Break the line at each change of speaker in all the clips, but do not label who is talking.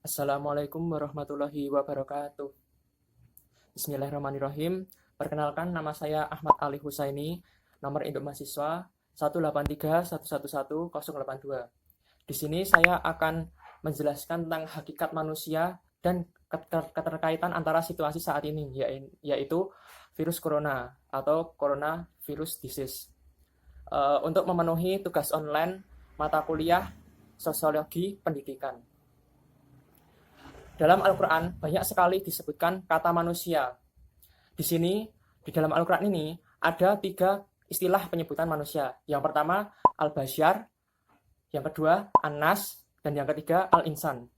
Assalamualaikum warahmatullahi wabarakatuh. Bismillahirrahmanirrahim. Perkenalkan, nama saya Ahmad Ali Husaini, nomor induk mahasiswa 183111082. Di sini saya akan menjelaskan tentang hakikat manusia dan keterkaitan antara situasi saat ini, yaitu virus corona atau coronavirus disease. Untuk memenuhi tugas online mata kuliah Sosiologi Pendidikan. Dalam Al-Quran banyak sekali disebutkan kata manusia. Di sini, di dalam Al-Quran ini, ada 3 istilah penyebutan manusia. Yang pertama, Al-Basyar, yang kedua, An-Nas, dan yang ketiga, Al-Insan.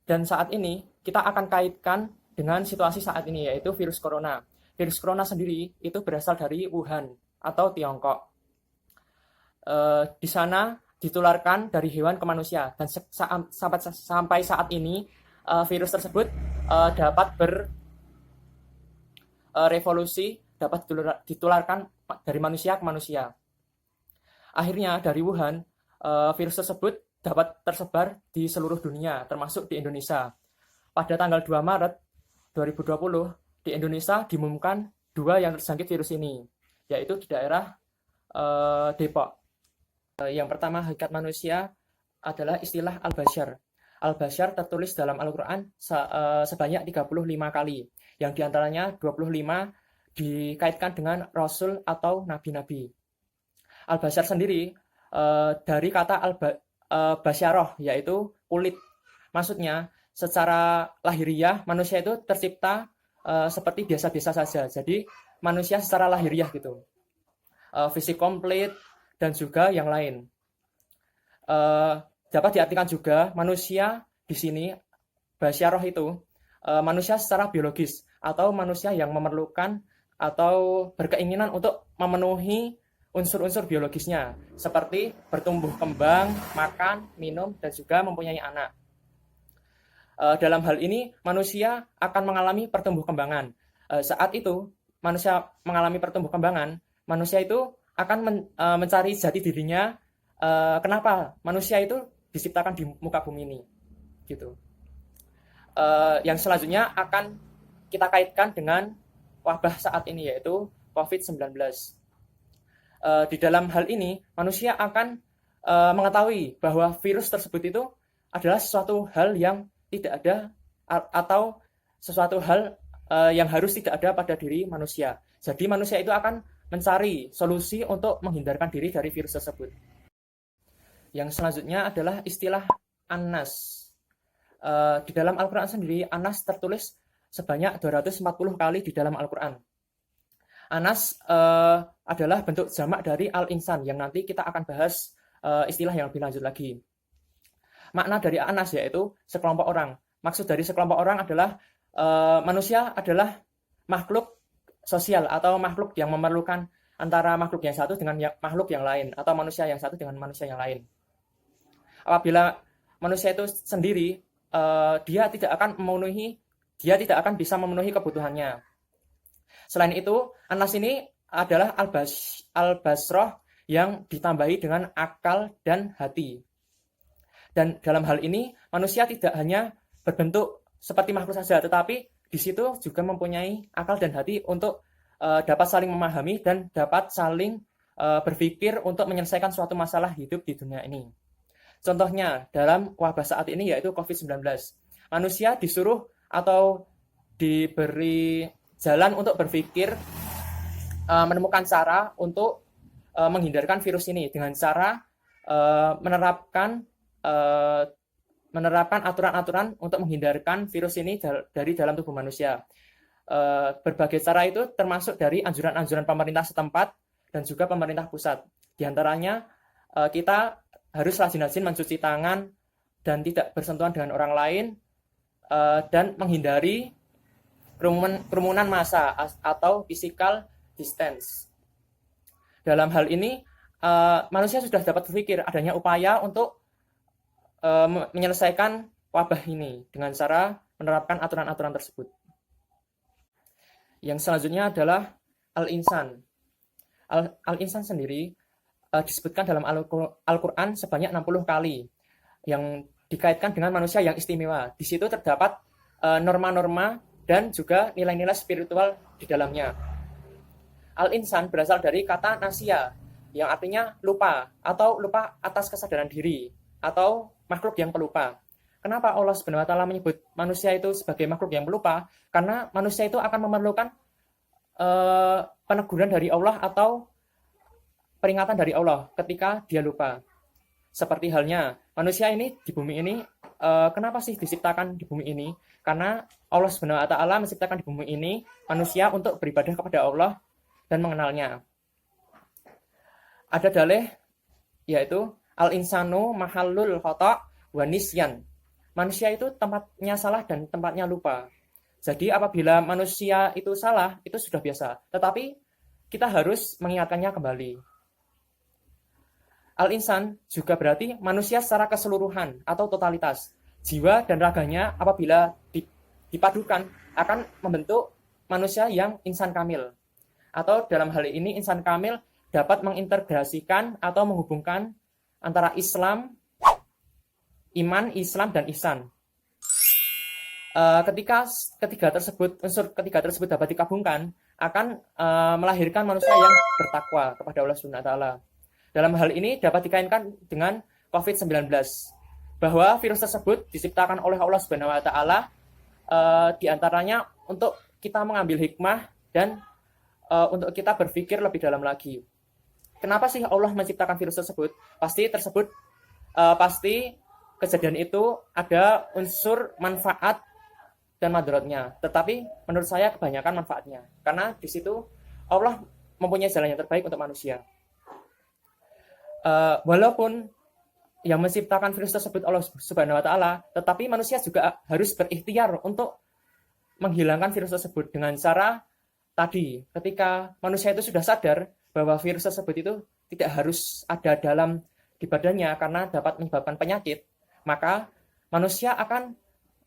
Dan saat ini, kita akan kaitkan dengan situasi saat ini, yaitu virus corona. Virus corona sendiri itu berasal dari Wuhan atau Tiongkok. Di sana ditularkan dari hewan ke manusia, dan sampai saat ini virus tersebut dapat berevolusi, dapat ditularkan dari manusia ke manusia. Akhirnya dari Wuhan virus tersebut dapat tersebar di seluruh dunia, termasuk di Indonesia. Pada tanggal 2 Maret 2020 di Indonesia diumumkan 2 yang terjangkit virus ini, yaitu di daerah Depok. Yang pertama, hakikat manusia adalah istilah Al-Basyar. Al-Basyar tertulis dalam Al-Quran sebanyak 35 kali, yang diantaranya 25 dikaitkan dengan Rasul atau Nabi-Nabi. Al-Basyar sendiri dari kata Basyaroh, yaitu kulit. Maksudnya, secara lahiriah manusia itu tercipta seperti biasa-biasa saja. Jadi, manusia secara lahiriah gitu. Fisik komplit, dan juga yang lain. Dapat diartikan juga manusia di sini, Basyaroh itu manusia secara biologis atau manusia yang memerlukan atau berkeinginan untuk memenuhi unsur-unsur biologisnya seperti bertumbuh kembang, makan, minum, dan juga mempunyai anak. Dalam hal ini manusia akan mengalami pertumbuh kembangan. Saat itu manusia mengalami pertumbuh kembangan, manusia itu akan mencari jati dirinya, kenapa manusia itu diciptakan di muka bumi ini, gitu. Yang selanjutnya akan kita kaitkan dengan wabah saat ini, yaitu COVID-19. Di dalam hal ini manusia akan mengetahui bahwa virus tersebut itu adalah sesuatu hal yang tidak ada atau sesuatu hal yang harus tidak ada pada diri manusia. Jadi manusia itu akan mencari solusi untuk menghindarkan diri dari virus tersebut. Yang selanjutnya adalah istilah An-Nas. Di dalam Al-Quran sendiri, An-Nas tertulis sebanyak 240 kali di dalam Al-Quran. An-Nas adalah bentuk jamak dari Al-Insan, yang nanti kita akan bahas istilah yang lebih lanjut lagi. Makna dari An-Nas yaitu sekelompok orang. Maksud dari sekelompok orang adalah manusia adalah makhluk sosial atau makhluk yang memerlukan antara makhluk yang satu dengan makhluk yang lain, atau manusia yang satu dengan manusia yang lain. Apabila manusia itu sendiri, dia tidak akan bisa memenuhi kebutuhannya. Selain itu, An-Nas ini adalah Al-Basroh yang ditambahi dengan akal dan hati. Dan dalam hal ini manusia tidak hanya berbentuk seperti makhluk saja, tetapi di situ juga mempunyai akal dan hati untuk dapat saling memahami dan dapat saling berpikir untuk menyelesaikan suatu masalah hidup di dunia ini. Contohnya dalam wabah saat ini yaitu COVID-19. Manusia disuruh atau diberi jalan untuk berpikir menemukan cara untuk menghindarkan virus ini dengan cara menerapkan aturan-aturan untuk menghindarkan virus ini dari dalam tubuh manusia. Berbagai cara itu termasuk dari anjuran-anjuran pemerintah setempat dan juga pemerintah pusat. Di antaranya kita harus rajin-rajin mencuci tangan dan tidak bersentuhan dengan orang lain, dan menghindari kerumunan massa atau physical distance. Dalam hal ini manusia sudah dapat berpikir adanya upaya untuk menyelesaikan wabah ini dengan cara menerapkan aturan-aturan tersebut. Yang selanjutnya adalah Al-Insan. Al-Insan sendiri disebutkan dalam Al-Quran sebanyak 60 kali, yang dikaitkan dengan manusia yang istimewa. Di situ terdapat norma-norma dan juga nilai-nilai spiritual di dalamnya. Al-insan berasal dari kata nasia, yang artinya lupa, atau lupa atas kesadaran diri, atau makhluk yang pelupa. Kenapa Allah Subhanahu wa taala menyebut manusia itu sebagai makhluk yang pelupa? Karena manusia itu akan memerlukan peneguran dari Allah atau peringatan dari Allah ketika dia lupa. Seperti halnya manusia ini di bumi ini, kenapa sih diciptakan di bumi ini? Karena Allah Subhanahu wa taala menciptakan di bumi ini manusia untuk beribadah kepada Allah dan mengenalnya. Ada dalih yaitu al-insanu mahallul khata' wa nisyan. Manusia itu tempatnya salah dan tempatnya lupa. Jadi apabila manusia itu salah, itu sudah biasa. Tetapi kita harus mengingatkannya kembali. Al-insan juga berarti manusia secara keseluruhan atau totalitas. Jiwa dan raganya apabila dipadukan akan membentuk manusia yang insan kamil. Atau dalam hal ini insan kamil dapat mengintegrasikan atau menghubungkan antara Islam, iman, Islam, dan ihsan. Ketika unsur ketiga tersebut dapat digabungkan, akan melahirkan manusia yang bertakwa kepada Allah Subhanahu wa taala. Dalam hal ini dapat dikaitkan dengan COVID-19, bahwa virus tersebut diciptakan oleh Allah Subhanahu wa taala diantaranya untuk kita mengambil hikmah dan untuk kita berpikir lebih dalam lagi. Kenapa sih Allah menciptakan virus tersebut? Pasti kejadian itu ada unsur manfaat dan madaratnya. Tetapi menurut saya kebanyakan manfaatnya. Karena di situ Allah mempunyai jalan yang terbaik untuk manusia. Walaupun yang menciptakan virus tersebut Allah Subhanahu wa taala, tetapi manusia juga harus berikhtiar untuk menghilangkan virus tersebut dengan cara tadi, ketika manusia itu sudah sadar bahwa virus tersebut itu tidak harus ada di badannya karena dapat menyebabkan penyakit, maka manusia akan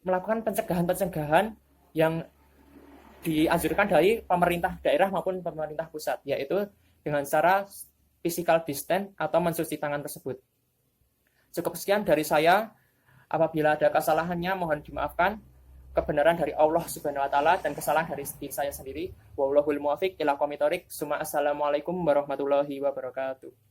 melakukan pencegahan-pencegahan yang dianjurkan dari pemerintah daerah maupun pemerintah pusat, yaitu dengan cara physical distance atau mencuci tangan tersebut. Cukup sekian dari saya. Apabila ada kesalahannya mohon dimaafkan. Kebenaran dari Allah Subhanahu wa taala dan kesalahan dari diri saya sendiri. Wallahul muwaffiq ila aqwamit thoriq. Assalamualaikum warahmatullahi wabarakatuh.